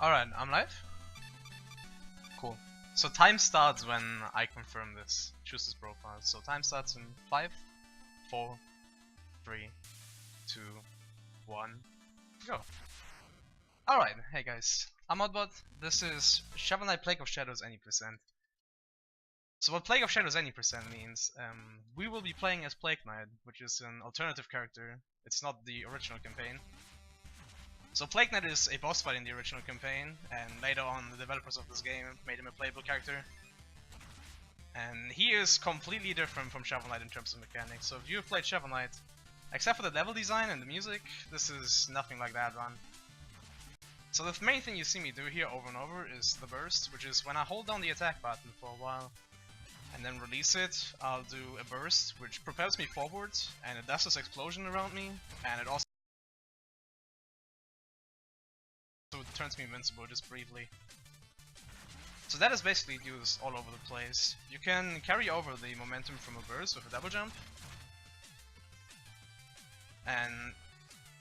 Alright, I'm live? Cool. So time starts when I confirm this. Choose this profile. So time starts in 5, 4, 3, 2, 1, go. Alright, hey guys. I'm OddBod. This is Shovel Knight Plague of Shadows any percent. So what Plague of Shadows any percent means, we will be playing as Plague Knight, which is an alternative character. It's not the original campaign. So Plague Knight is a boss fight in the original campaign, and later on the developers of this game made him a playable character. And he is completely different from Shovel Knight in terms of mechanics. So if you have played Shovel Knight, except for the level design and the music, this is nothing like that run. So the main thing you see me do here over and over is the burst, which is when I hold down the attack button for a while and then release it, I'll do a burst which propels me forward, and it does this explosion around me, and it also turns me invincible just briefly. So that is basically used all over the place. You can carry over the momentum from a burst with a double jump. And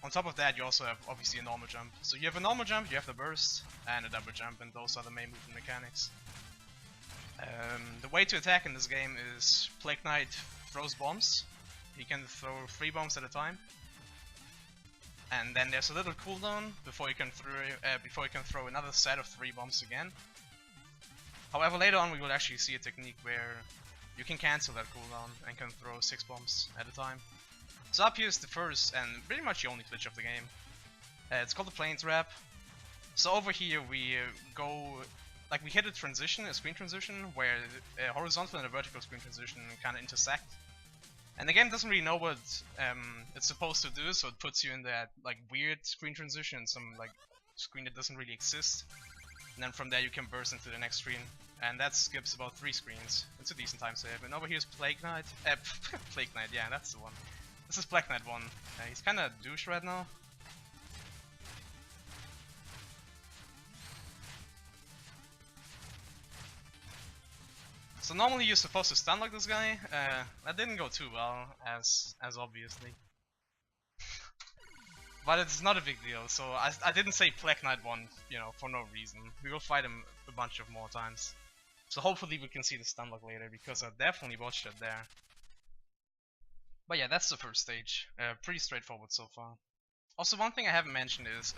on top of that you also have obviously a normal jump. So you have a normal jump, you have the burst, and a double jump, and those are the main movement mechanics. The way to attack in this game is Plague Knight throws bombs. He can throw 3 bombs at a time. And then there's a little cooldown before you can throw another set of 3 bombs again. However, later on we will actually see a technique where you can cancel that cooldown and can throw 6 bombs at a time. So up here is the first and pretty much the only glitch of the game. It's called the plane trap. So over here we we hit a transition, a screen transition, where a horizontal and a vertical screen transition kind of intersect. And the game doesn't really know what it's supposed to do, so it puts you in that weird screen transition, some screen that doesn't really exist. And then from there you can burst into the next screen, and that skips about 3 screens. It's a decent time save. And over here's Plague Knight. Plague Knight, yeah, that's the one. This is Plague Knight 1. He's kind of douche right now. So normally you're supposed to stun like this guy. That didn't go too well, as obviously. But it's not a big deal, so I didn't say Plague Knight 1, for no reason. We will fight him a bunch of more times. So hopefully we can see the stun lock later, because I definitely watched it there. But yeah, that's the first stage. Pretty straightforward so far. Also, one thing I haven't mentioned is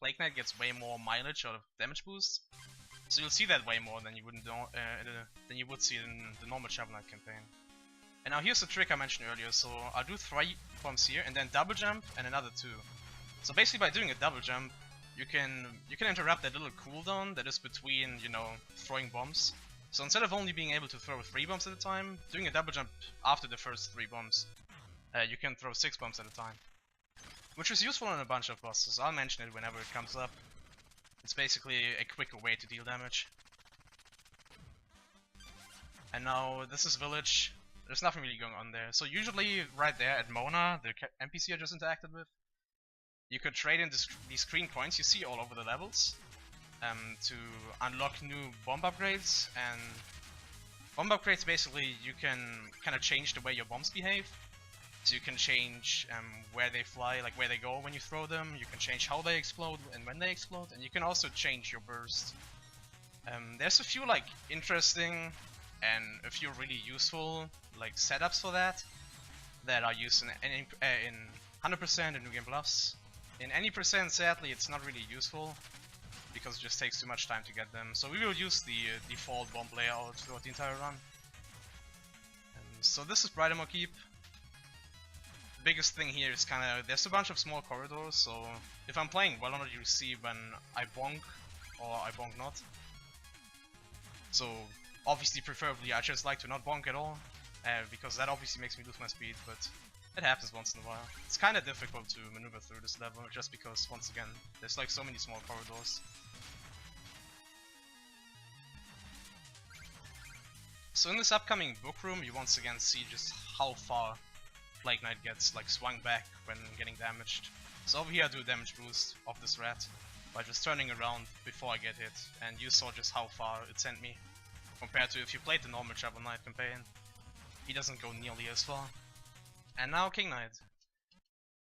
Plague Knight gets way more mileage out of damage boost. So you'll see that way more than you would see in the normal Shovel Knight campaign. And now here's the trick I mentioned earlier. So I'll do 3 bombs here and then double jump and another 2. So basically by doing a double jump, you can interrupt that little cooldown that is between throwing bombs. So instead of only being able to throw 3 bombs at a time, doing a double jump after the first 3 bombs, you can throw 6 bombs at a time, which is useful in a bunch of bosses. I'll mention it whenever it comes up. It's basically a quicker way to deal damage. And now this is Village. There's nothing really going on there. So usually right there at Mona, the NPC I just interacted with, you could trade in these green coins you see all over the levels to unlock new bomb upgrades. And bomb upgrades, basically you can kind of change the way your bombs behave. So you can change where they fly, where they go when you throw them. You can change how they explode and when they explode, and you can also change your burst. There's a few interesting and a few really useful setups for that are used in 100% in New Game Plus. In any percent, sadly, it's not really useful because it just takes too much time to get them. So we will use the default bomb layout throughout the entire run. So this is Brightmoor Keep. Biggest thing here is there's a bunch of small corridors, so if I'm playing well on it, you see when I bonk or I bonk not. So obviously preferably I just like to not bonk at all, because that obviously makes me lose my speed, but it happens once in a while. It's kind of difficult to maneuver through this level just because, once again, there's so many small corridors. So in this upcoming book room you once again see just how far Plague Knight gets swung back when getting damaged. So over here I do a damage boost of this rat by just turning around before I get hit, and you saw just how far it sent me compared to if you played the normal Shovel Knight campaign. He doesn't go nearly as far. And now King Knight.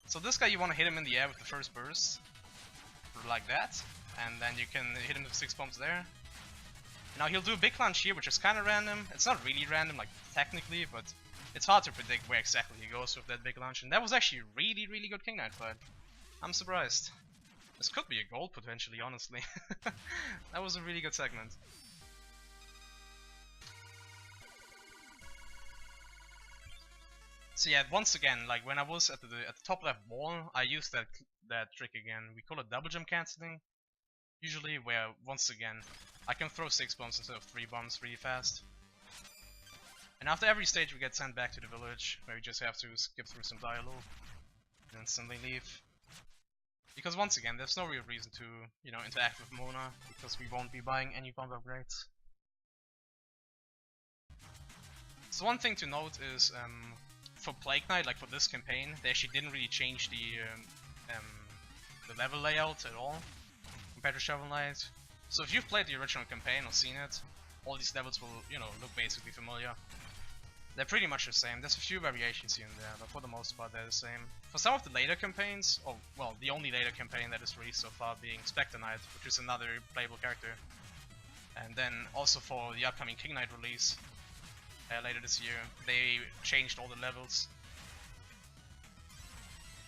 So this guy, you want to hit him in the air with the first burst, like that, and then you can hit him with 6 bombs there. Now he'll do a big lunge here, which is kind of random. It's not really random, like technically, but it's hard to predict where exactly he goes with that big lunge. And that was actually a really, really good King Knight fight. I'm surprised. This could be a gold potentially, honestly. That was a really good segment. So yeah, once again, like when I was at the top left wall, I used that trick again. We call it double jump cancelling. Usually, where once again, I can throw 6 bombs instead of 3 bombs really fast. And after every stage, we get sent back to the village, where we just have to skip through some dialogue and instantly leave. Because once again, there's no real reason to, you know, interact with Mona, because we won't be buying any bomb upgrades. So one thing to note is, for Plague Knight, like for this campaign, they actually didn't really change the level layout at all compared to Shovel Knight. So if you've played the original campaign or seen it, all these levels will, you know, look basically familiar. They're pretty much the same. There's a few variations here and there, but for the most part they're the same. For some of the later campaigns, or well, the only later campaign that is released so far being Spectre Knight, which is another playable character. And then also for the upcoming King Knight release later this year, they changed all the levels.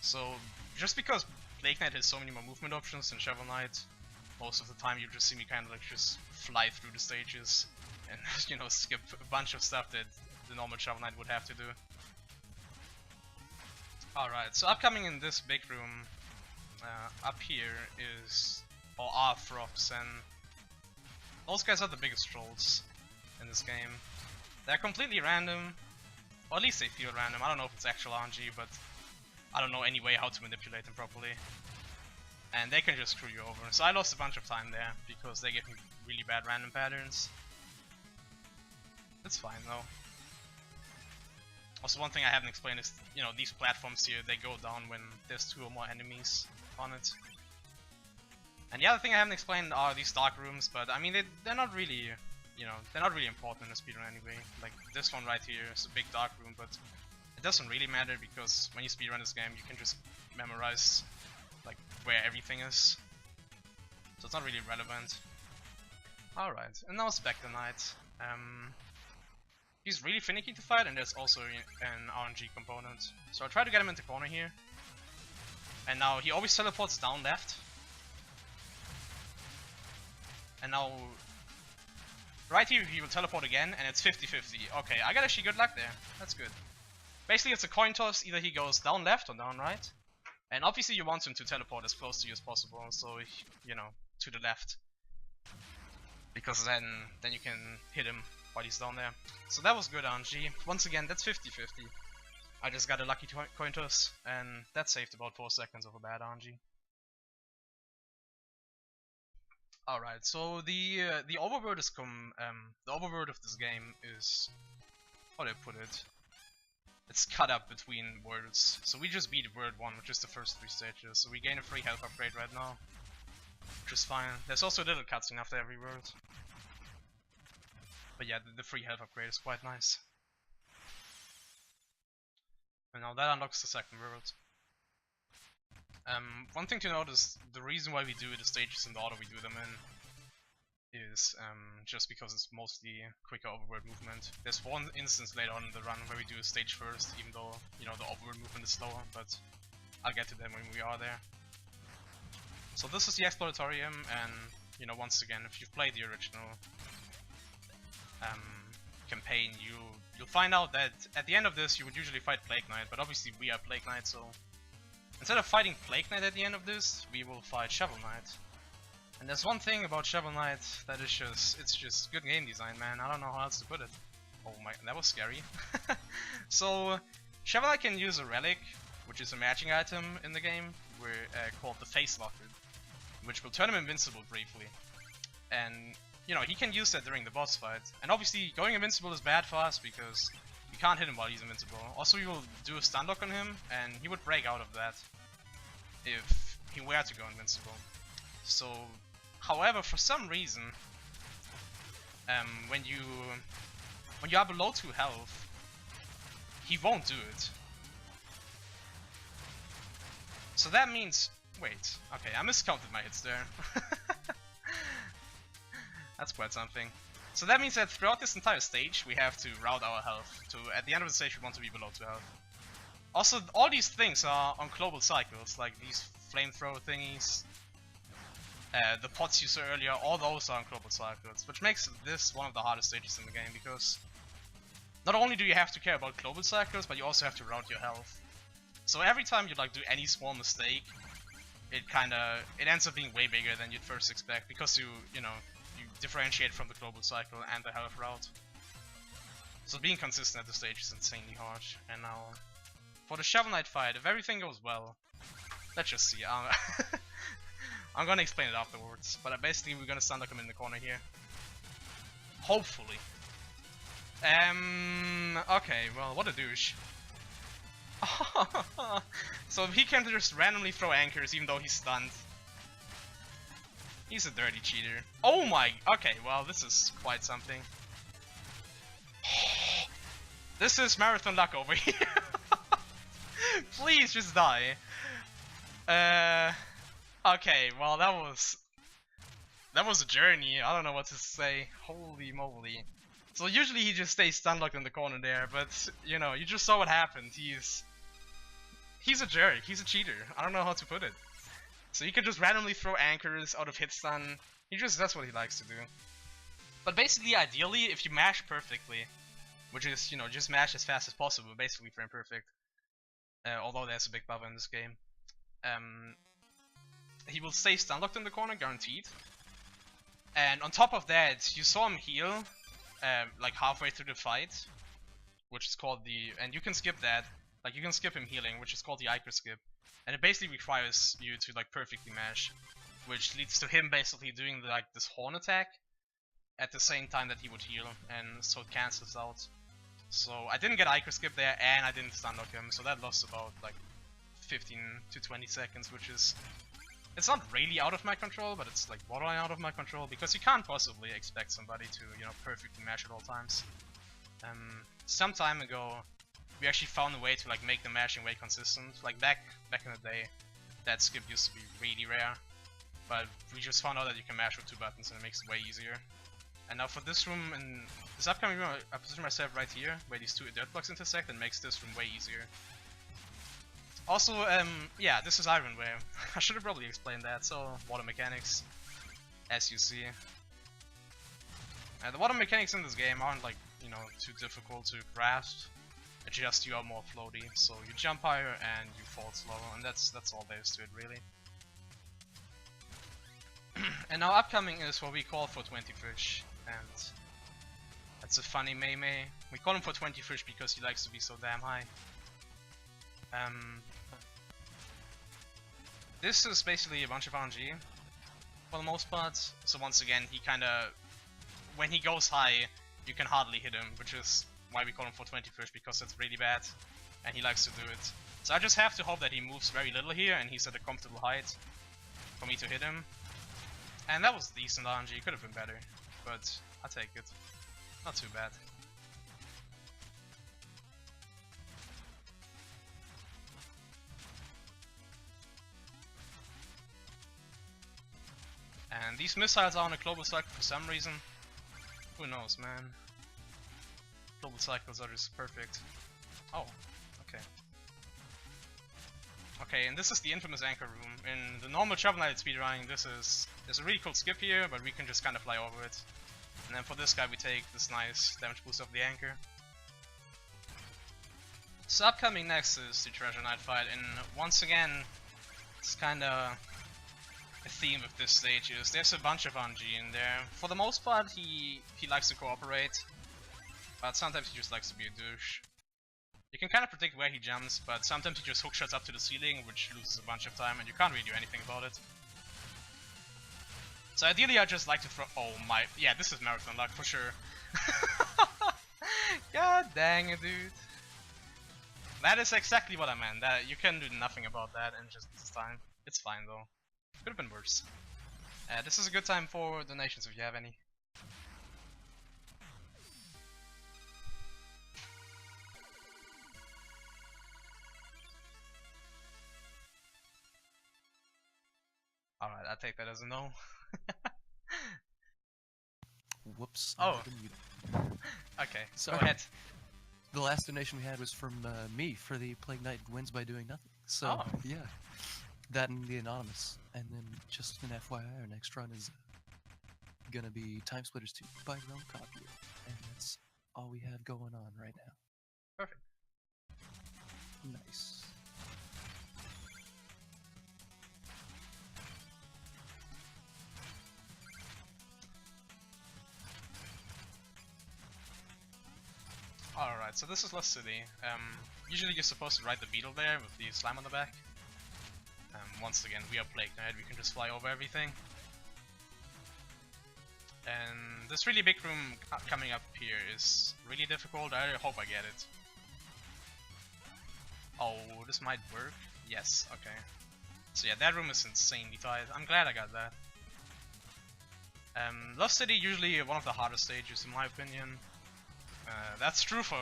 So just because Plague Knight has so many more movement options than Shovel Knight, most of the time you just see me kind of like just fly through the stages and you know, skip a bunch of stuff that the normal Shovel Knight would have to do. Alright, so upcoming in this big room up here are Frops, and those guys are the biggest trolls in this game. They're completely random, or at least they feel random. I don't know if it's actual RNG, but I don't know any way how to manipulate them properly. And they can just screw you over. So I lost a bunch of time there, because they give me really bad random patterns. It's fine though. Also, one thing I haven't explained is, you know, these platforms here, they go down when there's 2 or more enemies on it. And the other thing I haven't explained are these dark rooms, but I mean, they're not really, you know, they're not really important in a speedrun anyway. Like this one right here is a big dark room, but it doesn't really matter because when you speedrun this game, you can just memorize like where everything is. So it's not really relevant. Alright, and now Spectre Knight. He's really finicky to fight, and there's also an RNG component. So I'll try to get him into the corner here. And now he always teleports down left. And now right here he will teleport again, and it's 50-50. Okay, I got actually good luck there. That's good. Basically it's a coin toss, either he goes down left or down right. And obviously you want him to teleport as close to you as possible, so you know, to the left. Because then you can hit him while he's down there. So that was good RNG. Once again, that's 50-50. I just got a lucky coin toss, and that saved about 4 seconds of a bad RNG. Alright, so the overworld is the overworld of this game is, how do I put it? It's cut up between worlds. So we just beat World 1, which is the first 3 stages. So we gain a free health upgrade right now, which is fine. There's also a little cutscene after every world. But yeah, the free health upgrade is quite nice. And now that unlocks the second world. One thing to note is the reason why we do the stages in the order we do them in is just because it's mostly quicker overworld movement. There's one instance later on in the run where we do a stage first, even though, you know, the overworld movement is slower, but I'll get to that when we are there. So this is the Exploratorium, and, you know, once again, if you've played the original campaign, you'll find out that at the end of this you would usually fight Plague Knight, but obviously we are Plague Knight, so instead of fighting Plague Knight at the end of this, we will fight Shovel Knight. And there's one thing about Shovel Knight that is it's just good game design, man. I don't know how else to put it. Oh my, that was scary. So Shovel Knight can use a relic, which is a magic item in the game, called the Face Locker, which will turn him invincible briefly. And you know, he can use that during the boss fight. And obviously going invincible is bad for us because we can't hit him while he's invincible. Also, we will do a stun lock on him, and he would break out of that if he were to go invincible. So, however, for some reason, when you are below 2 health, he won't do it. So that means, wait, okay, I miscounted my hits there. That's quite something. So that means that throughout this entire stage, we have to route our health. To at the end of the stage, we want to be below 2 health. Also, all these things are on global cycles, like these flamethrower thingies, the pots you saw earlier, all those are on global cycles, which makes this one of the hardest stages in the game, because not only do you have to care about global cycles, but you also have to route your health. So every time you like do any small mistake, it ends up being way bigger than you'd first expect, because you differentiate from the global cycle and the health route. So being consistent at the stage is insanely hard. And now for the Shovel Knight fight, if everything goes well, let's just see. I'm gonna explain it afterwards, but basically we're gonna stun lock him in the corner here. Hopefully. Okay, well, what a douche. So he can just randomly throw anchors even though he's stunned. He's a dirty cheater. Oh my, okay, well, this is quite something. This is marathon luck over here. Please just die. Okay, well, that was a journey. I don't know what to say. Holy moly. So usually he just stays stun locked in the corner there, but you know, you just saw what happened. He's a jerk. He's a cheater. I don't know how to put it. So he can just randomly throw anchors out of hit stun. That's what he likes to do. But basically, ideally, if you mash perfectly, which is, you know, just mash as fast as possible, basically frame perfect. Although there's a big buffer in this game. He will stay stun locked in the corner, guaranteed. And on top of that, you saw him heal, like halfway through the fight, which is called and you can skip that. Like, you can skip him healing, which is called the Iker skip. And it basically requires you to like perfectly mash, which leads to him basically doing this horn attack at the same time that he would heal, and so it cancels out. So I didn't get Iker skip there, and I didn't stun lock him, so that lost about like 15 to 20 seconds, which is, it's not really out of my control, but it's like borderline out of my control, because you can't possibly expect somebody to, you know, perfectly mash at all times. Some time ago, we actually found a way to like make the mashing way consistent. Like back in the day, that skip used to be really rare, but we just found out that you can mash with 2 buttons and it makes it way easier. And now for this room, in this upcoming room, I position myself right here, where these 2 dirt blocks intersect, and makes this room way easier. Also, yeah, this is Ironware. I should have probably explained that. So, water mechanics, as you see. The water mechanics in this game aren't like, you know, too difficult to grasp. It's just you are more floaty, so you jump higher and you fall slower, and that's all there is to it, really. And now upcoming is what we call for 20 fish, and that's a funny meme. We call him for 20 fish because he likes to be so damn high. This is basically a bunch of RNG for the most part. So once again, when he goes high, you can hardly hit him, which is why we call him for 20 fish, because that's really bad, and he likes to do it. So I just have to hope that he moves very little here, and he's at a comfortable height for me to hit him. And that was decent RNG, could have been better, but I'll take it. Not too bad. And these missiles are on a global cycle for some reason. Who knows, man. Global cycles are just perfect. Oh, okay. Okay, and this is the infamous anchor room. In the normal Shovel Knight speedrunning, there's a really cool skip here, but we can just kind of fly over it. And then for this guy we take this nice damage boost of the anchor. So upcoming next is the Treasure Knight fight, and once again, it's kinda a theme of this stage is there's a bunch of RNG in there. For the most part, he likes to cooperate, but sometimes he just likes to be a douche. You can kind of predict where he jumps, but sometimes he just hookshots up to the ceiling, which loses a bunch of time, and you can't really do anything about it. So ideally, I just like to throw. Oh my, yeah, this is marathon luck for sure. God dang it, dude. That is exactly what I meant. That you can do nothing about that, and just this time, it's fine though. Could have been worse. This is a good time for donations if you have any. Alright, I take that as a no. Whoops. Oh. Okay, Sorry. go ahead. The last donation we had was from me for the Plague Knight wins by doing nothing. So, Oh. yeah. That and the Anonymous. And then just an FYI, our next run is gonna be Time Splitters 2 by your own copy. And that's all we have going on right now. Perfect. Nice. Alright, so this is Lost City. Usually you're supposed to ride the beetle there with the slime on the back. Once again, we are Plague Knight, we can just fly over everything. And this really big room coming up here is really difficult. I hope I get it. Oh, this might work. Yes, okay. So yeah, that room is insanely tight. I'm glad I got that. Lost City usually one of the hardest stages in my opinion. That's true for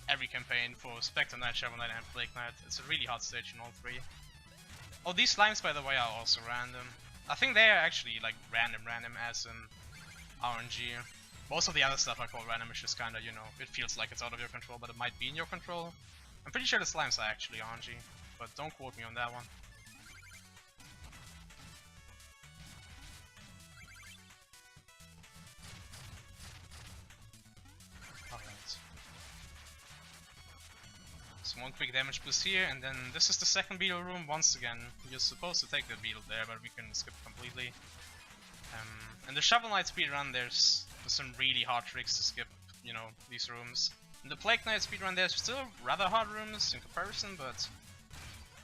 every campaign, for Spectre Knight, Shovel Knight and Plague Knight. It's a really hard stage in all three. Oh, these slimes by the way are also random. I think they are actually like random as in RNG. Most of the other stuff I call random is just kinda, you know, it feels like it's out of your control, but it might be in your control. I'm pretty sure the slimes are actually RNG, but don't quote me on that one. Alright. So one quick damage boost here, and then this is the second beetle room. Once again, you're supposed to take the beetle there, but we can skip completely. And the Shovel Knight speedrun, there's some really hard tricks to skip, you know, these rooms. In the Plague Knight speedrun, there's still rather hard rooms in comparison, but,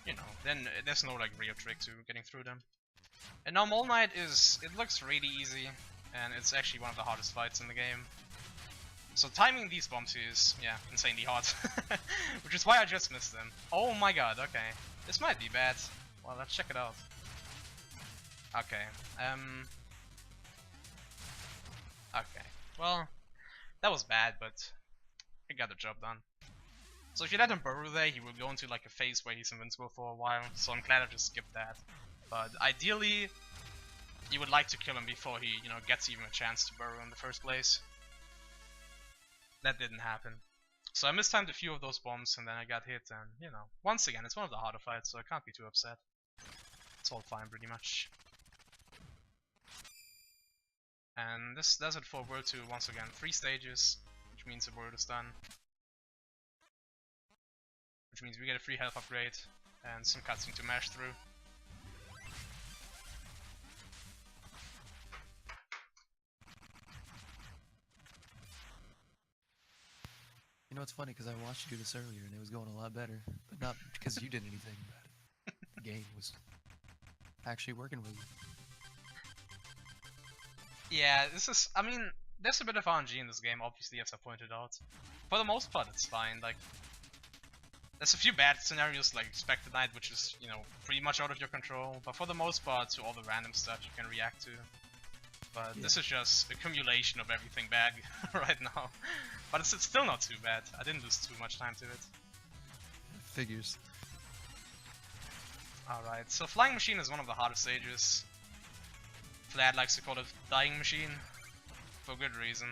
you know, then there's no like real trick to getting through them. And now Mole Knight it looks really easy, and it's actually one of the hardest fights in the game. So timing these bombs is, yeah, insanely hard. Which is why I just missed them. Oh my god, okay. This might be bad. Well, let's check it out. Okay, okay, well, that was bad, but he got the job done. So if you let him burrow there, he will go into like a phase where he's invincible for a while, so I'm glad I just skipped that. But ideally, you would like to kill him before he, you know, gets even a chance to burrow in the first place. That didn't happen. So I mistimed a few of those bombs and then I got hit, and, you know, once again, it's one of the harder fights, so I can't be too upset. It's all fine pretty much. And this does it for World 2, once again, 3 stages, which means the world is done. Which means we get a free health upgrade and some cutscene to mash through. You know, it's funny because I watched you do this earlier and it was going a lot better, but not because you did anything about it. The game was actually working with you. Yeah, this is, I mean, there's a bit of RNG in this game, obviously, as I pointed out. For the most part, it's fine. Like, there's a few bad scenarios like Spectre Knight, which is, you know, pretty much out of your control, but for the most part, to all the random stuff you can react to. But yeah, this is just accumulation of everything bad right now. But it's still not too bad. I didn't lose too much time to it. Figures. Alright, so Flying Machine is one of the hardest stages. Vlad likes to call it Dying Machine, for good reason.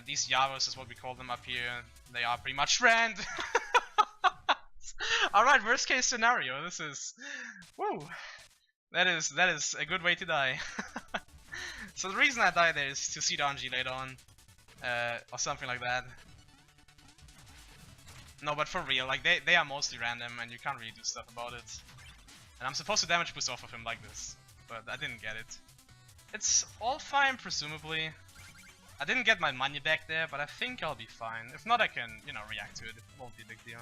These Yaros is what we call them up here. They are pretty much friend. Alright, worst case scenario. This is, woo. That is a good way to die. So the reason I die there is to see the RNG later on, or something like that. No, but for real, like they are mostly random and you can't really do stuff about it. And I'm supposed to damage boost off of him like this, but I didn't get it. It's all fine, presumably. I didn't get my money back there, but I think I'll be fine. If not, I can, you know, react to it. It won't be a big deal.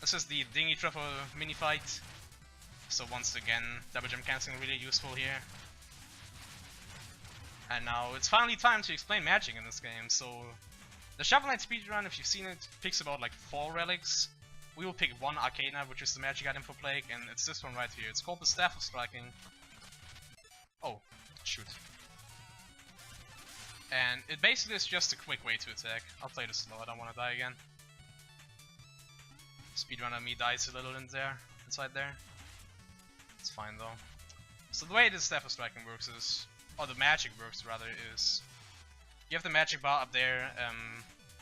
This is the Dinghy Truffle mini fight. So once again, double jump cancelling really useful here. And now it's finally time to explain magic in this game. So the Shovel Knight speedrun, if you've seen it, picks about like 4 relics. We will pick one Arcana, which is the magic item for Plague, and it's this one right here. It's called the Staff of Striking. Oh, shoot. And it basically is just a quick way to attack. I'll play this slow, I don't want to die again. Speedrunner me dies a little in there, inside there. It's fine though. So the way the Staff of Striking works is, or the magic works rather, is You have the magic bar up there.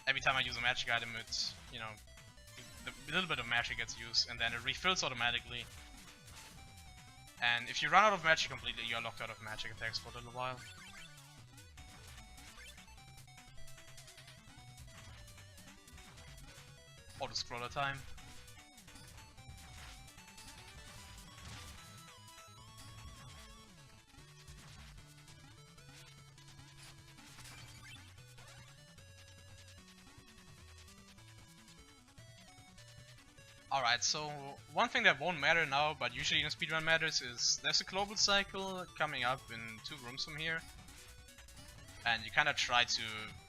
Every time I use a magic item, it, you know, a little bit of magic gets used, and then it refills automatically. And if you run out of magic completely, you're locked out of magic attacks for a little while. Auto scroller time. Alright, so one thing that won't matter now, but usually in a speedrun matters, is there's a global cycle coming up in 2 rooms from here. And you kind of try to...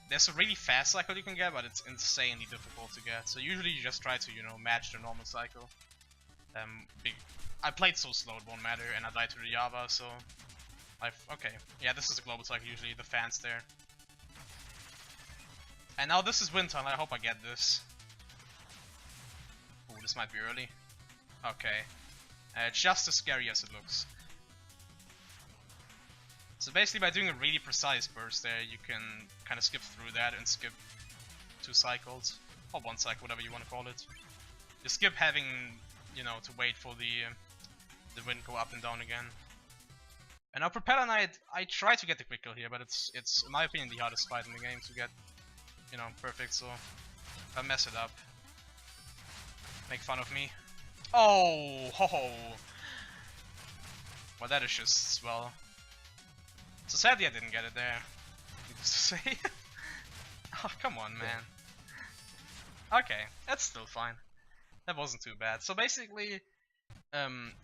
There's a really fast cycle you can get, but it's insanely difficult to get. So usually you just try to, you know, match the normal cycle. I played so slow it won't matter, and I died to the Java, so... Okay, yeah, this is a global cycle usually, the fans there. And now this is wind tunnel, I hope I get this. Ooh, this might be early. Okay. It's just as scary as it looks. So basically by doing a really precise burst there, you can kind of skip through that and skip 2 cycles. Or 1 cycle, whatever you want to call it. You skip having, you know, to wait for the wind go up and down again. And now Propeller Knight, I try to get the quick kill here, but it's in my opinion the hardest fight in the game to get, you know, perfect, so I mess it up. Make fun of me. Oh, ho ho. Well, that is just, well. So sadly I didn't get it there. Needless to say. Oh, come on, man. Okay, that's still fine. That wasn't too bad. So basically,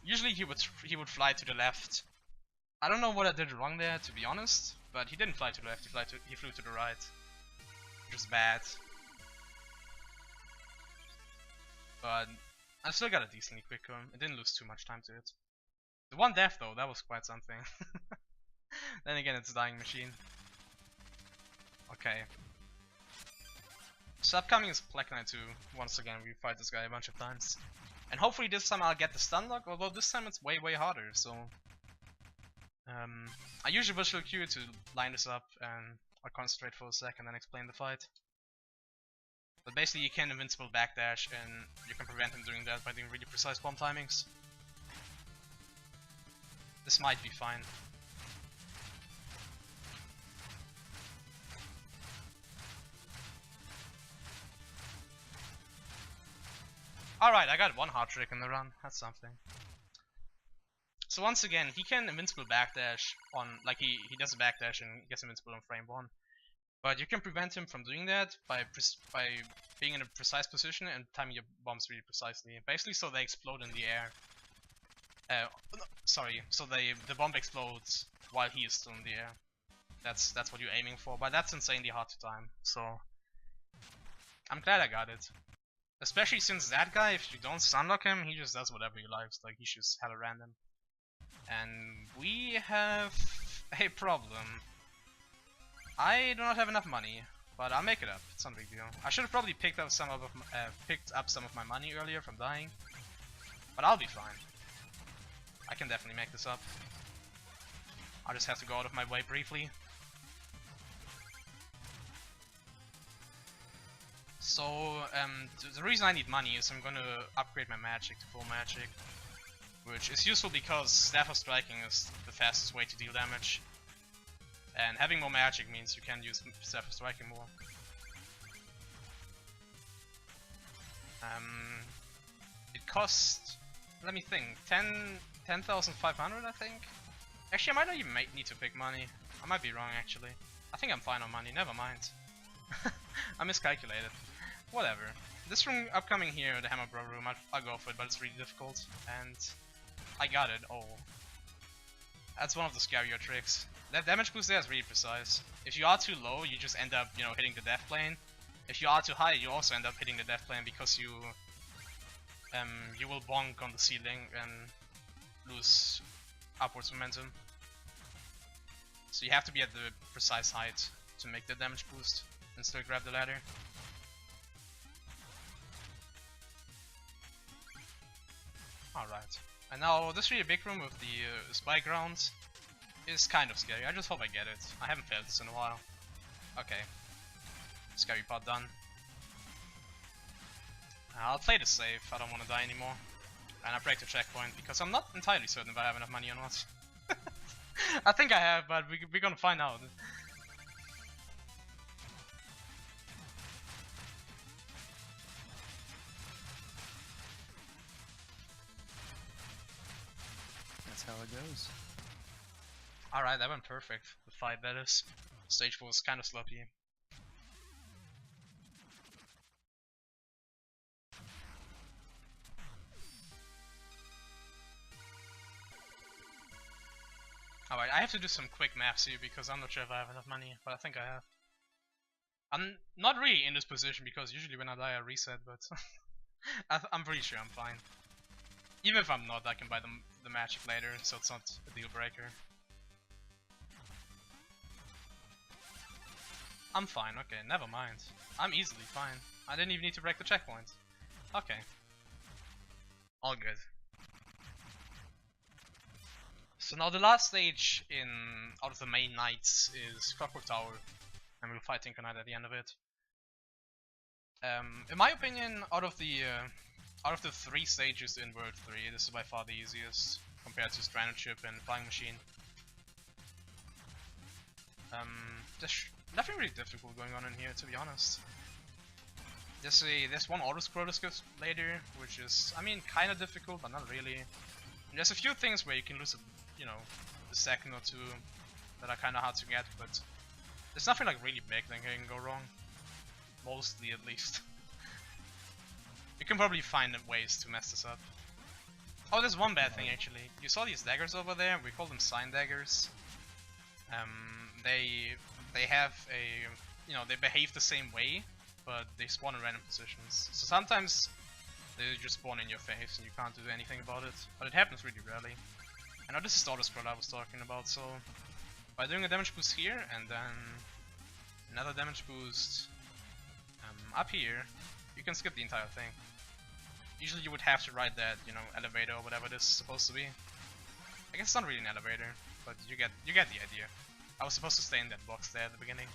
usually he would fly to the left. I don't know what I did wrong there, to be honest, but he didn't fly to the left. He flew to the right, which is bad. But I still got a decently quick kill. It didn't lose too much time to it. The one death though, that was quite something. Then again, it's a dying machine. Okay. So upcoming is Black Knight 2. Once again, we fight this guy a bunch of times. And hopefully this time I'll get the stun lock, although this time it's way harder, so... I use a visual cue to line this up, and I'll concentrate for a sec and then explain the fight. But basically you can invincible backdash, and you can prevent him doing that by doing really precise bomb timings. This might be fine. Alright, I got 1 hard trick in the run, that's something. So once again, he can invincible backdash on, like he does a backdash and gets invincible on frame 1. But you can prevent him from doing that by being in a precise position and timing your bombs really precisely. Basically so they explode in the air. Sorry, so the bomb explodes while he is still in the air. That's what you're aiming for, but that's insanely hard to time, so... I'm glad I got it. Especially since that guy, if you don't stunlock him, he just does whatever he likes, like he's just hella random. And we have a problem. I do not have enough money, but I'll make it up. It's not a big deal. I should have probably picked up some of my money earlier from dying, but I'll be fine. I can definitely make this up. I'll just have to go out of my way briefly. So the reason I need money is I'm gonna upgrade my magic to full magic, which is useful because Staff of Striking is the fastest way to deal damage. And having more magic means you can use Staff of Striking more. It costs, let me think, 10,500 I think? Actually I might not even need to pick money. I might be wrong actually. I think I'm fine on money, never mind. I miscalculated. Whatever. This room upcoming here, the Hammer Bro room, I'll go for it, but it's really difficult. And I got it. Oh. That's one of the scarier tricks. That damage boost there is really precise. If you are too low, you just end up, you know, hitting the death plane. If you are too high, you also end up hitting the death plane because you will bonk on the ceiling and lose upwards momentum. So you have to be at the precise height to make the damage boost and still grab the ladder. Alright. And now this really big room with the spike rounds is kind of scary. I just hope I get it. I haven't failed this in a while. Okay. Scary pod done. I'll play this safe, I don't want to die anymore. And I break the checkpoint because I'm not entirely certain if I have enough money or not. I think I have, but we're gonna find out. That's how it goes. Alright, that went perfect. With 5 letters. Stage 4 was kind of sloppy. Alright, I have to do some quick maths here because I'm not sure if I have enough money, but I think I have. I'm not really in this position because usually when I die I reset, but I'm pretty sure I'm fine. Even if I'm not, I can buy the magic later, so it's not a deal breaker. I'm fine, okay, never mind. I'm easily fine. I didn't even need to break the checkpoint. Okay. All good. So now the last stage out of the main nights is Clockwork Tower, and we'll fight Tinker Knight at the end of it. In my opinion, out of the 3 stages in World 3, this is by far the easiest compared to Stranded Ship and Flying Machine. There's nothing really difficult going on in here, to be honest. There's one auto-scroll to skip later, which is, I mean, kind of difficult, but not really. And there's a few things where you can lose, a second or two that are kind of hard to get, but there's nothing like really big that can go wrong. Mostly, at least. You can probably find ways to mess this up. Oh, there's one bad thing actually. You saw these daggers over there? We call them sign daggers. They have a, they behave the same way, but they spawn in random positions. So sometimes they just spawn in your face and you can't do anything about it. But it happens really rarely. I know this is the auto scroll I was talking about, so by doing a damage boost here and then another damage boost up here, you can skip the entire thing. Usually you would have to ride that, elevator or whatever this is supposed to be. I guess it's not really an elevator, but you get the idea. I was supposed to stay in that box there at the beginning.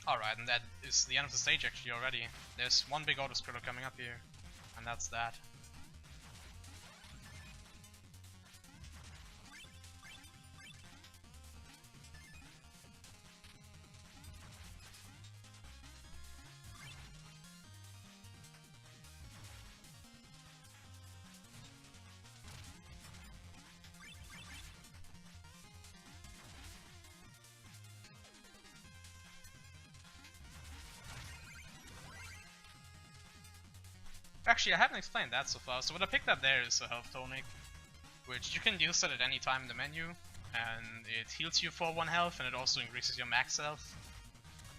Alright, and that is the end of the stage actually already. There's one big auto scroller coming up here, and that's that. Actually, I haven't explained that so far. So what I picked up there is a health tonic, which you can use it at any time in the menu, and it heals you for 1 health, and it also increases your max health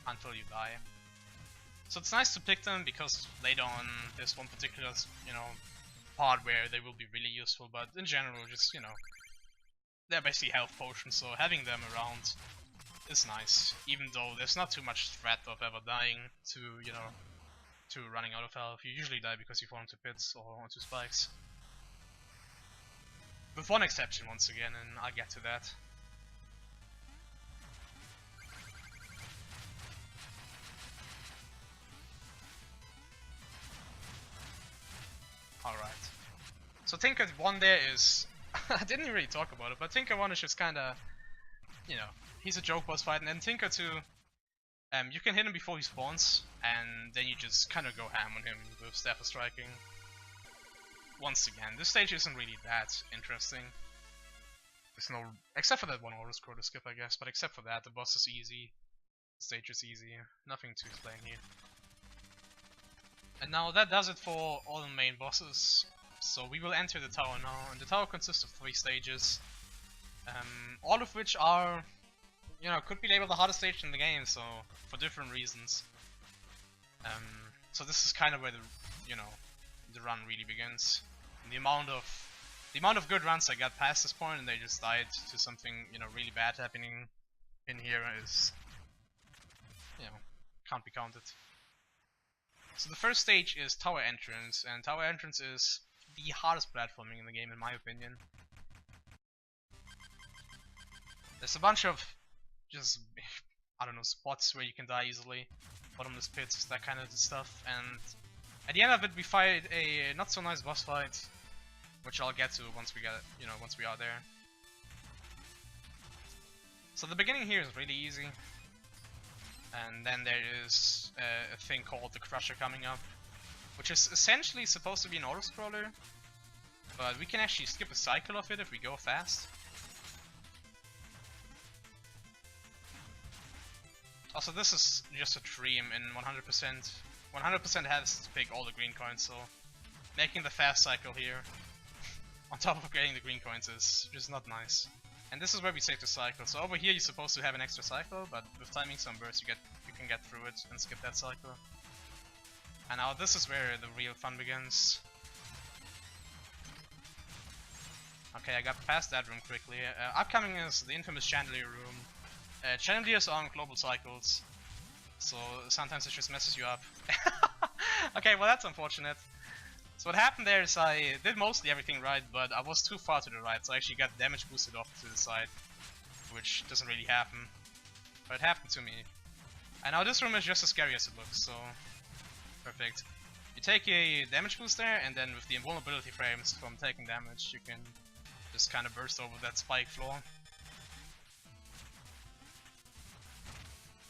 until you die. So it's nice to pick them because later on there's one particular, part where they will be really useful. But in general, just they're basically health potions, so having them around is nice. Even though there's not too much threat of ever dying to to running out of health. You usually die because you fall into pits or onto spikes. With one exception once again, and I'll get to that. Alright. So Tinker 1 there is... I didn't really talk about it, but Tinker 1 is just kinda... he's a joke boss fight, and then Tinker 2... you can hit him before he spawns, and then you just kind of go ham on him with Staff of Striking. Once again, this stage isn't really that interesting. There's no... except for that one auto scroll to skip, I guess, but except for that, the boss is easy. The stage is easy. Nothing to explain here. And now that does it for all the main bosses. So we will enter the tower now, and the tower consists of 3 stages. All of which are... could be labeled the hardest stage in the game, so for different reasons. So this is kind of where the run really begins. And the amount of good runs I got past this point, and they just died to something really bad happening in here is can't be counted. So the first stage is Tower Entrance, and Tower Entrance is the hardest platforming in the game in my opinion. There's a bunch of just, I don't know, spots where you can die easily. Bottomless pits, that kind of stuff. And at the end of it, we fight a not so nice boss fight, which I'll get to once we get, once we are there. So the beginning here is really easy. And then there is a thing called the Crusher coming up, which is essentially supposed to be an auto-scroller, but we can actually skip a cycle of it if we go fast. Also, this is just a dream in 100%. 100% has to pick all the green coins, so making the fast cycle here on top of getting the green coins is just not nice. And this is where we save the cycle. So over here you're supposed to have an extra cycle, but with timing some bursts you can get through it and skip that cycle. And now this is where the real fun begins. Okay, I got past that room quickly. Upcoming is the infamous Chandelier room. Chandeliers are on global cycles, so sometimes it just messes you up. Okay, well that's unfortunate. So what happened there is I did mostly everything right, but I was too far to the right, so I actually got damage boosted off to the side, which doesn't really happen. But it happened to me. And now this room is just as scary as it looks, so perfect. You take a damage boost there, and then with the invulnerability frames from taking damage, you can just kind of burst over that spike floor.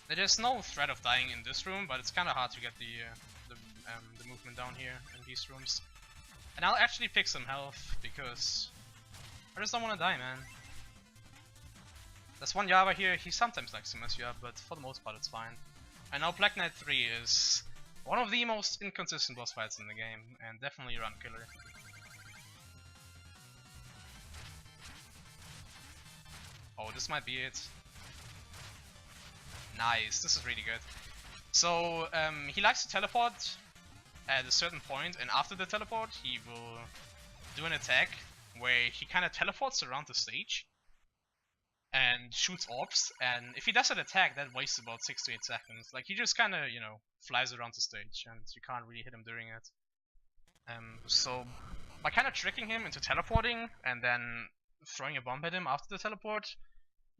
There's no threat of dying in this room, but it's kind of hard to get the movement down here in these rooms. And I'll actually pick some health, because I just don't want to die, man. There's one Java here, he sometimes likes to mess you up, but for the most part it's fine. I know Black Knight 3 is one of the most inconsistent boss fights in the game, and definitely a run killer. Oh, this might be it. Nice, this is really good. So, he likes to teleport at a certain point, and after the teleport, he will do an attack where he kind of teleports around the stage and shoots orbs. And if he does an attack, that wastes about 6 to 8 seconds. Like, he just kind of, flies around the stage, and you can't really hit him during it. So, by kind of tricking him into teleporting and then throwing a bomb at him after the teleport,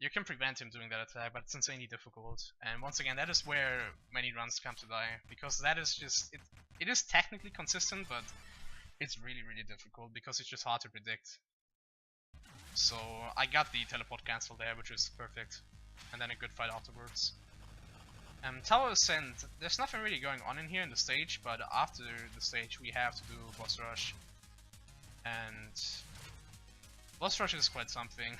you can prevent him doing that attack, but it's insanely difficult. And once again, that is where many runs come to die, because that is just, it is technically consistent, but it's really, really difficult because it's just hard to predict. So I got the teleport cancel there, which is perfect, and then a good fight afterwards. Tower Ascent, there's nothing really going on in here in the stage, but after the stage we have to do boss rush. And boss rush is quite something.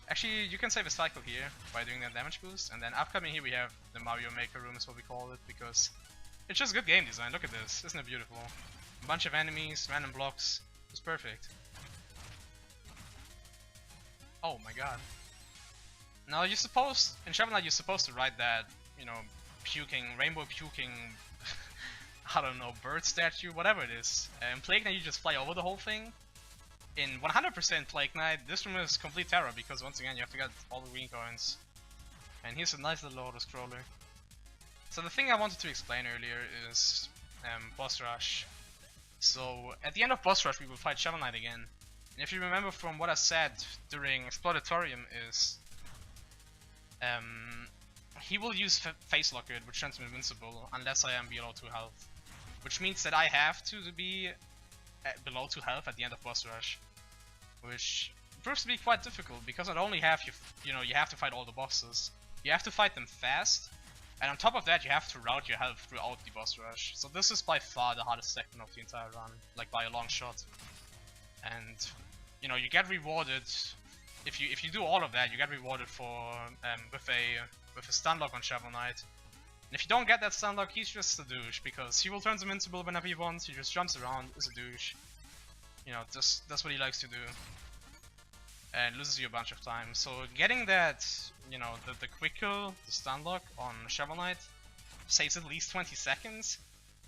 Actually, you can save a cycle here by doing that damage boost, and then upcoming here we have the Mario Maker room is what we call it, because it's just good game design. Look at this, isn't it beautiful? A bunch of enemies, random blocks, it's perfect. Oh my god. Now in Shovel Knight you're supposed to ride that, rainbow puking, I don't know, bird statue, whatever it is. In Plague Knight you just fly over the whole thing. In 100% Plague Knight, this room is complete terror, because once again you have to get all the green coins. And here's a nice little auto-scroller. So the thing I wanted to explain earlier is boss rush. So at the end of boss rush we will fight Shovel Knight again. And if you remember from what I said during Exploratorium is he will use Face Locket, which turns him invincible, unless I am below 2 health. Which means that I have to be below 2 health at the end of boss rush, which proves to be quite difficult, because not only have you have to fight all the bosses, you have to fight them fast, and on top of that you have to route your health throughout the boss rush. So this is by far the hardest section of the entire run, like by a long shot. And you get rewarded if you do all of that. You get rewarded for with a stun lock on Shovel Knight. And if you don't get that stun lock, he's just a douche, because he will turn invincible whenever he wants. He just jumps around, is a douche. That's what he likes to do, and loses you a bunch of time. So getting that, the quick kill, the stun lock on Shovel Knight saves at least 20 seconds,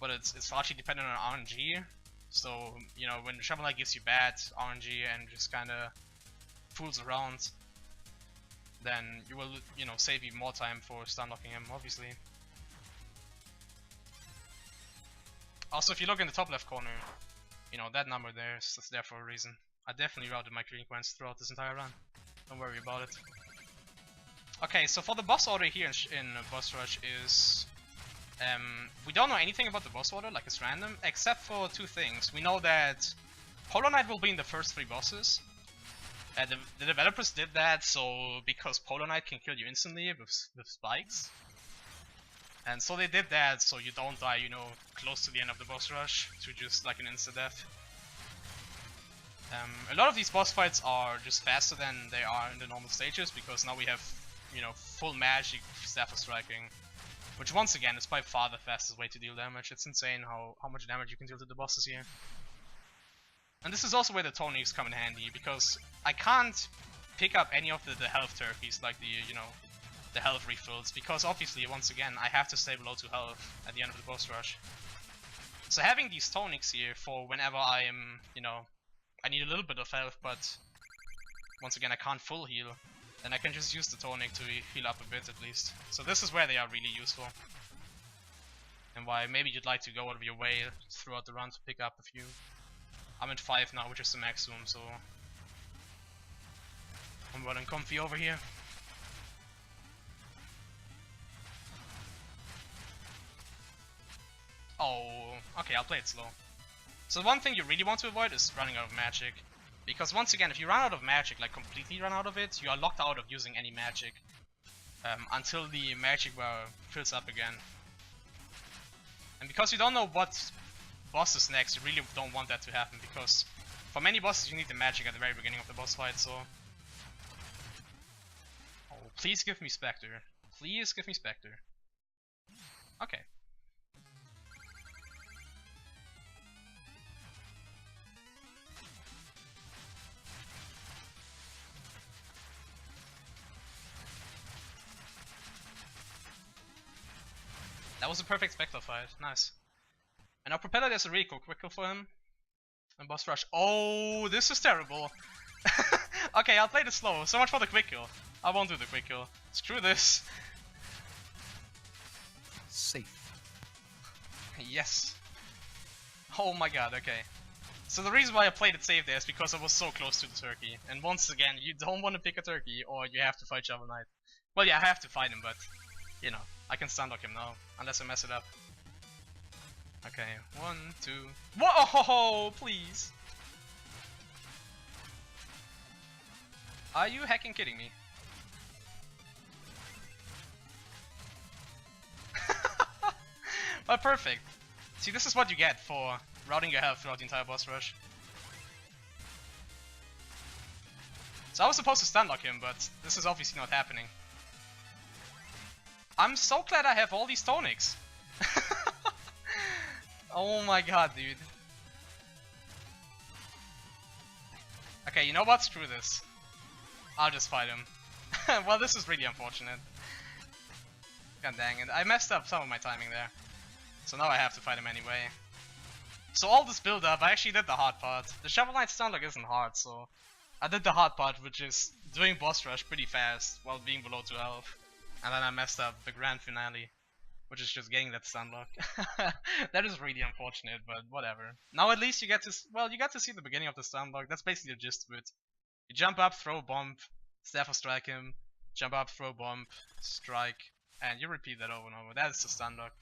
but it's largely dependent on RNG. So when Shovel Knight gives you bad RNG and just kind of fools around, then you will save even more time for stun locking him, obviously. Also, if you look in the top left corner, that number there is there for a reason. I definitely routed my green coins throughout this entire run. Don't worry about it. Okay, so for the boss order here in Boss Rush is... we don't know anything about the boss order, like it's random, except for two things. We know that Polo Knight will be in the first 3 bosses. The developers did that so because Polo Knight can kill you instantly with spikes. And so they did that so you don't die, you know, close to the end of the boss rush to just like an insta-death. A lot of these boss fights are just faster than they are in the normal stages because now we have, you know, full magic staff of striking. Which once again is by far the fastest way to deal damage. It's insane how much damage you can deal to the bosses here. And this is also where the tonics come in handy, because I can't pick up any of the health turkeys, like the, you know, the health refills, because obviously, once again, I have to stay below 2 health at the end of the boss rush. So having these tonics here for whenever I am, you know, I need a little bit of health, but once again I can't full heal, then I can just use the tonic to heal up a bit at least. So this is where they are really useful. And why maybe you'd like to go out of your way throughout the run to pick up a few. I'm at 5 now, which is the maximum, so I'm running comfy over here. Oh, okay, I'll play it slow. So one thing you really want to avoid is running out of magic. Because once again, if you run out of magic, like completely run out of it, you are locked out of using any magic. Until the magic bar fills up again. And because you don't know what boss is next, you really don't want that to happen, because for many bosses you need the magic at the very beginning of the boss fight, so... Oh, please give me Spectre. Please give me Spectre. Okay. That was a perfect Spectre fight, nice. And our Propeller, there's a really cool quick kill for him. And boss rush. Oh, this is terrible. Okay, I'll play this slow. So much for the quick kill. I won't do the quick kill. Screw this. Safe. Yes. Oh my god, okay. So the reason why I played it safe there is because I was so close to the turkey. And once again, you don't want to pick a turkey or you have to fight Shovel Knight. Well, yeah, I have to fight him, but, you know, I can stun lock him now, unless I mess it up. Okay, 1, 2... Whoa, please! Are you heckin' kidding me? Well, perfect. See, this is what you get for routing your health throughout the entire boss rush. So I was supposed to stun lock him, but this is obviously not happening. I'm so glad I have all these tonics. Oh my god, dude. Okay, you know what? Screw this. I'll just fight him. Well, this is really unfortunate. God dang it. I messed up some of my timing there. So now I have to fight him anyway. So all this build up, I actually did the hard part. The Shovel Knight stun lock isn't hard, so I did the hard part, which is doing boss rush pretty fast while being below 2 health. And then I messed up the grand finale, which is just getting that stun lock. That is really unfortunate, but whatever. Now at least you get to, well, you got to see the beginning of the stun lock. That's basically the gist of it. You jump up, throw bump, staff or strike him, jump up, throw bump, strike, and you repeat that over and over. That is the stun lock.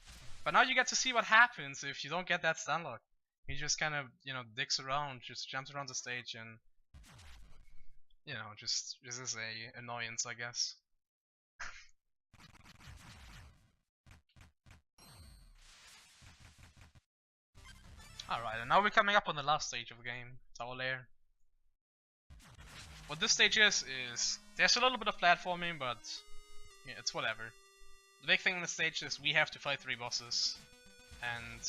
But now you get to see what happens if you don't get that stun lock. He just kind of, you know, dicks around, just jumps around the stage, and, you know, just this is a annoyance, I guess. Alright, and now we're coming up on the last stage of the game, Tower Lair. What this stage is there's a little bit of platforming, but yeah, it's whatever. The big thing in the stage is we have to fight 3 bosses, and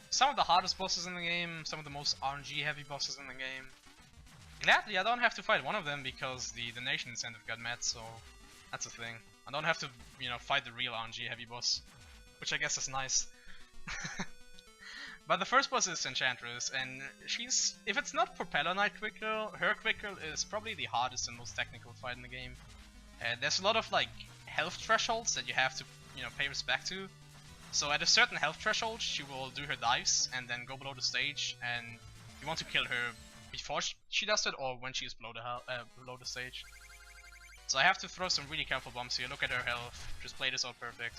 some of the hardest bosses in the game, some of the most RNG heavy bosses in the game. Gladly, I don't have to fight one of them because the donation incentive got met, so that's a thing. I don't have to, you know, fight the real RNG heavy boss, which I guess is nice. But the first boss is Enchantress, and she's, if it's not Propeller Knight quick kill, her quick kill is probably the hardest and most technical fight in the game. There's a lot of like health thresholds that you have to, you know, pay respect to. So at a certain health threshold, she will do her dives and then go below the stage, and you want to kill her before she does it or when she is below the stage. So I have to throw some really careful bombs here. Look at her health. Just play this out perfect.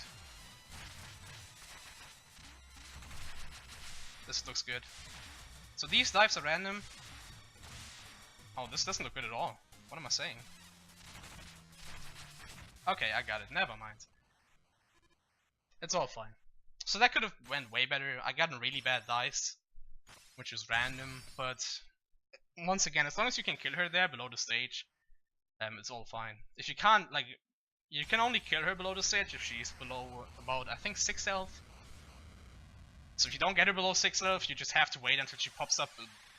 This looks good. So these dives are random. Oh, this doesn't look good at all. What am I saying? Okay, I got it. Never mind. It's all fine. So that could have went way better. I got really bad dives, which is random, but once again, as long as you can kill her there below the stage, it's all fine. If you can't, like, you can only kill her below the stage if she's below about, I think, 6 health. So if you don't get her below 6 health, you just have to wait until she pops up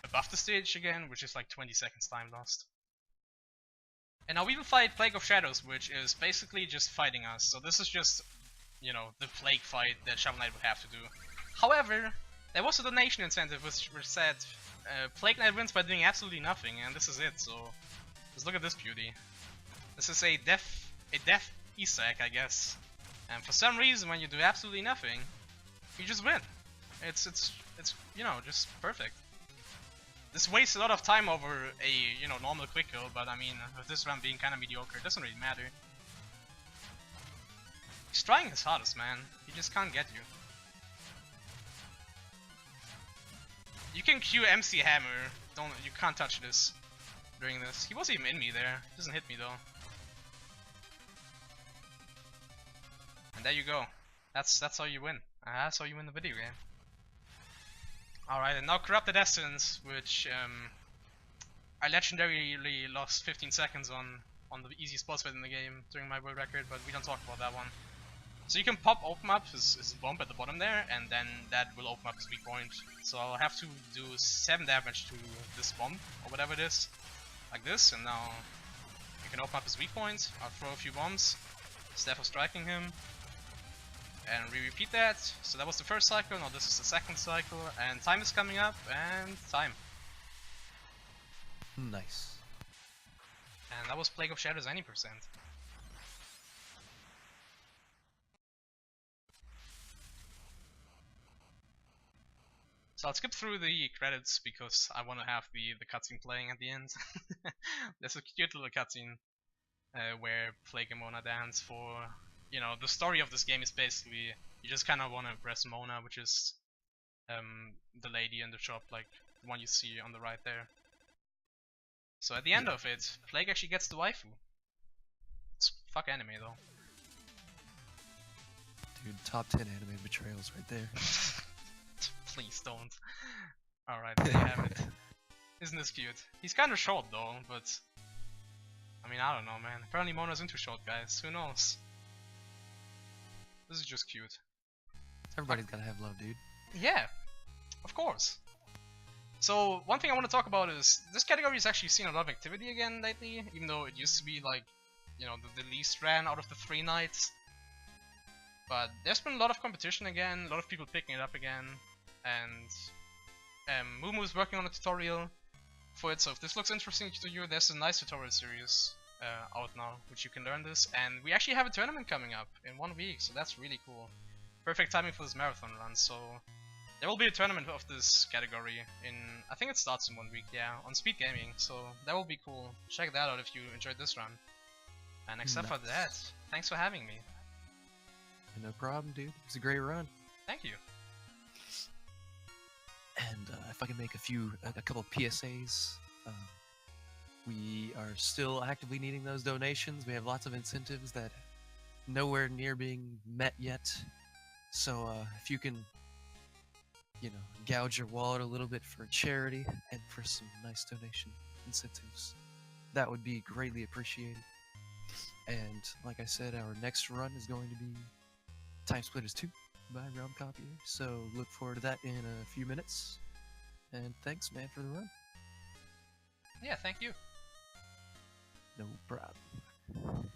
above the stage again, which is like 20 seconds time lost. And now we will fight Plague of Shadows, which is basically just fighting us. So this is just, you know, the Plague fight that Shovel Knight would have to do. However, there was a donation incentive which said Plague Knight wins by doing absolutely nothing, and this is it. So just look at this beauty. This is a death Easter egg, I guess. And for some reason, when you do absolutely nothing, you just win. It's you know, just perfect. This wastes a lot of time over a, you know, normal quick kill, but I mean, with this run being kind of mediocre, it doesn't really matter. He's trying his hardest, man. He just can't get you. You can Q MC Hammer. You can't touch this during this. He wasn't even in me there. He doesn't hit me though. And there you go. That's how you win. That's how you win the video game. Alright, and now Corrupted Essence, which I legendarily lost 15 seconds on the easiest boss fight in the game during my world record, but we don't talk about that one. So you can open up his bomb at the bottom there, and then that will open up his weak point. So I'll have to do 7 damage to this bomb, or whatever it is, like this, and now you can open up his weak point. I'll throw a few bombs, Staff of Striking him, and we repeat that. So that was the first cycle, now this is the second cycle, and time is coming up, and time. Nice. And that was Plague of Shadows any percent. So I'll skip through the credits because I want to have the cutscene playing at the end. There's a cute little cutscene where Plague and Mona dance for, you know, the story of this game is basically you just kind of want to impress Mona, which is the lady in the shop, like the one you see on the right there. So at the end of it, Plague actually gets the waifu. It's fuck anime though. Dude, top 10 anime betrayals right there. Please don't. Alright, there you have it. Isn't this cute? He's kind of short though, but I mean, I don't know, man. Apparently Mona's into short guys. Who knows? This is just cute. Everybody's gotta have love, dude. Yeah, of course. So one thing I want to talk about is this category has actually seen a lot of activity again lately, even though it used to be like, you know, the least ran out of the 3 nights. But there's been a lot of competition again, a lot of people picking it up again, and Moomoo's working on a tutorial for it. So if this looks interesting to you, there's a nice tutorial series out now, which you can learn this. And we actually have a tournament coming up in 1 week, so that's really cool. Perfect timing for this marathon run. So there will be a tournament of this category in, I think it starts in 1 week, yeah, on Speed Gaming. So that will be cool. Check that out if you enjoyed this run. And except for that, thanks for having me. No problem, dude. It's a great run. Thank you. And if I can make a couple PSAs, we are still actively needing those donations. We have lots of incentives that nowhere near being met yet. So if you can, you know, gouge your wallet a little bit for charity and for some nice donation incentives, that would be greatly appreciated. And like I said, our next run is going to be Time Splitters 2 by Realm Copier, so look forward to that in a few minutes. And thanks, man, for the run. Yeah, thank you. No problem.